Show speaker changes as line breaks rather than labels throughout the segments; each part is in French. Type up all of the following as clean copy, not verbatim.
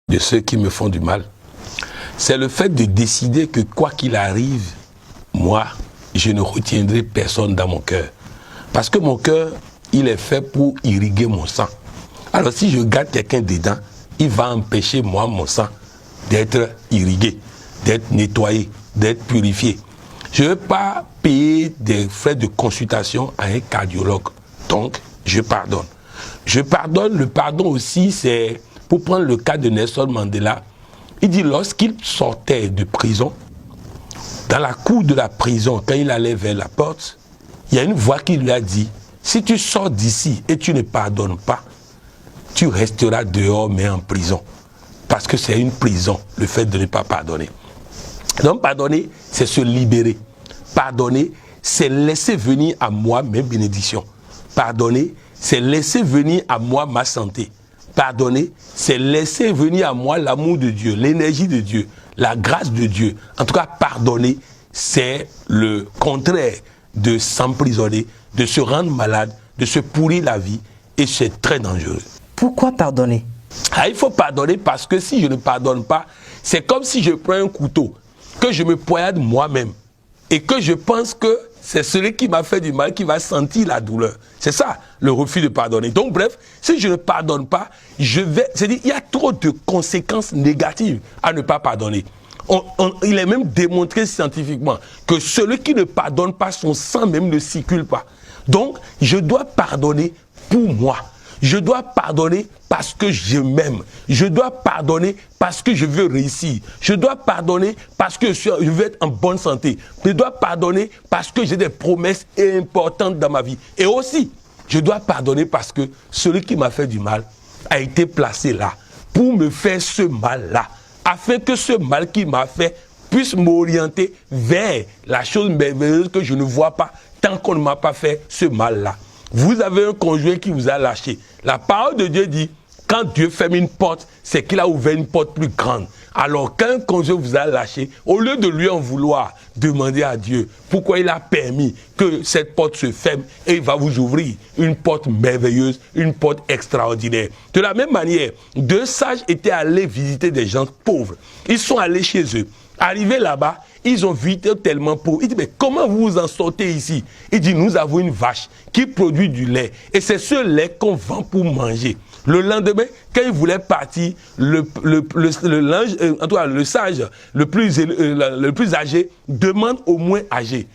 de ceux qui me font du mal, c'est le fait de décider que quoi qu'il arrive, moi, je ne retiendrai personne dans mon cœur. Parce que mon cœur, il est fait pour irriguer mon sang. Alors si je garde quelqu'un dedans, il va empêcher moi, mon sang, d'être irrigué, d'être nettoyé, d'être purifié. Je ne veux pas payer des frais de consultation à un cardiologue. Donc, je pardonne. Je pardonne. Le pardon aussi, c'est, pour prendre le cas de Nelson Mandela, il dit lorsqu'il sortait de prison, dans la cour de la prison, quand il allait vers la porte, il y a une voix qui lui a dit, si tu sors d'ici et tu ne pardonnes pas, tu resteras dehors mais en prison. Parce que c'est une prison, le fait de ne pas pardonner. Donc pardonner, c'est se libérer. Pardonner, c'est laisser venir à moi mes bénédictions. Pardonner, c'est laisser venir à moi ma santé. Pardonner, c'est laisser venir à moi l'amour de Dieu, l'énergie de Dieu, la grâce de Dieu. En tout cas, pardonner, c'est le contraire de s'emprisonner, de se rendre malade, de se pourrir la vie, et c'est très dangereux.
Pourquoi pardonner?
Il faut pardonner parce que si je ne pardonne pas, c'est comme si je prends un couteau, que je me poignarde moi-même, et que je pense que c'est celui qui m'a fait du mal qui va sentir la douleur. C'est ça, le refus de pardonner. Donc bref, si je ne pardonne pas, c'est-à-dire il y a trop de conséquences négatives à ne pas pardonner. Il est même démontré scientifiquement que celui qui ne pardonne pas, son sang même ne circule pas. Donc, je dois pardonner pour moi. Je dois pardonner parce que je m'aime. Je dois pardonner parce que je veux réussir. Je dois pardonner parce que je veux être en bonne santé. Je dois pardonner parce que j'ai des promesses importantes dans ma vie. Et aussi, je dois pardonner parce que celui qui m'a fait du mal a été placé là pour me faire ce mal-là, afin que ce mal qu'il m'a fait puisse m'orienter vers la chose merveilleuse que je ne vois pas tant qu'on ne m'a pas fait ce mal-là. Vous avez un conjoint qui vous a lâché. La parole de Dieu dit, quand Dieu ferme une porte, c'est qu'il a ouvert une porte plus grande. Alors qu'un conjoint vous a lâché, au lieu de lui en vouloir, demandez à Dieu pourquoi il a permis que cette porte se ferme et il va vous ouvrir une porte merveilleuse, une porte extraordinaire. De la même manière, deux sages étaient allés visiter des gens pauvres. Ils sont allés chez eux. Arrivés là-bas, ils ont visité tellement pauvres. Il dit, mais comment vous vous en sortez ici? Il dit, nous avons une vache qui produit du lait. Et c'est ce lait qu'on vend pour manger. Le lendemain, quand il voulait partir, le sage, le plus âgé, demande au moins âgé,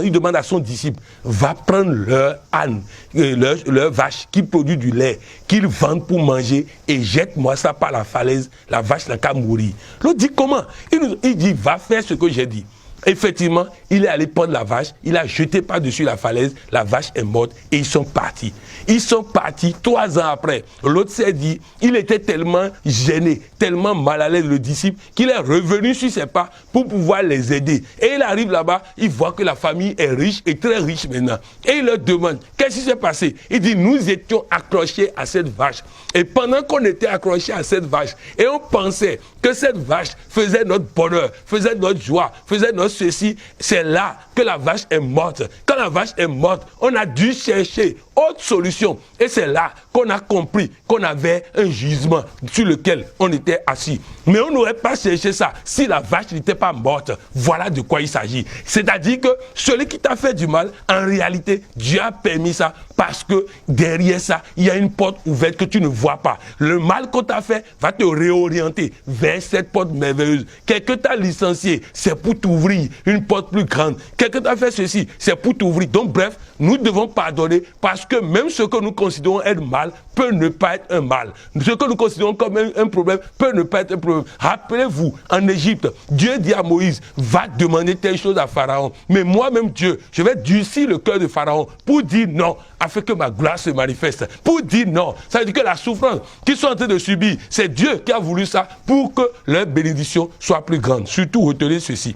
il demande à son disciple, va prendre leur âne, leur vache qui produit du lait, qu'ils vendent pour manger, et jette-moi ça par la falaise, la vache n'a qu'à mourir. L'autre dit comment? Il dit, va faire ce que j'ai dit. Effectivement, il est allé prendre la vache, il a jeté par-dessus la falaise, la vache est morte et ils sont partis. Ils sont partis 3 ans après. L'autre s'est dit, il était tellement gêné, tellement mal à l'aise, le disciple, qu'il est revenu sur ses pas pour pouvoir les aider. Et il arrive là-bas, il voit que la famille est riche et très riche maintenant. Et il leur demande, qu'est-ce qui s'est passé? Il dit, nous étions accrochés à cette vache. Et pendant qu'on était accrochés à cette vache, et on pensait que cette vache faisait notre bonheur, faisait notre joie, faisait notre ceci, c'est là que la vache est morte. Quand la vache est morte, on a dû chercher autre solution. Et c'est là qu'on a compris qu'on avait un gisement sur lequel on était assis. Mais on n'aurait pas cherché ça si la vache n'était pas morte. Voilà de quoi il s'agit. C'est-à-dire que celui qui t'a fait du mal, en réalité, Dieu a permis ça parce que derrière ça, il y a une porte ouverte que tu ne vois pas. Le mal qu'on t'a fait va te réorienter vers cette porte merveilleuse. Quelqu'un t'a licencié, c'est pour t'ouvrir une porte plus grande. Quelqu'un t'a fait ceci, c'est pour t'ouvrir. Donc bref, nous devons pardonner parce que même ce que nous considérons être mal peut ne pas être un mal. Ce que nous considérons comme un problème peut ne pas être un problème. Rappelez-vous, en Égypte, Dieu dit à Moïse, va demander telle chose à Pharaon. Mais moi-même, Dieu, je vais durcir le cœur de Pharaon pour dire non, afin que ma gloire se manifeste. Pour dire non. Ça veut dire que la souffrance qu'ils sont en train de subir, c'est Dieu qui a voulu ça pour que leur bénédiction soit plus grande. Surtout, retenez ceci.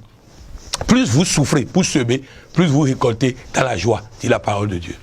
Plus vous souffrez pour semer, plus vous récoltez dans la joie, dit la parole de Dieu.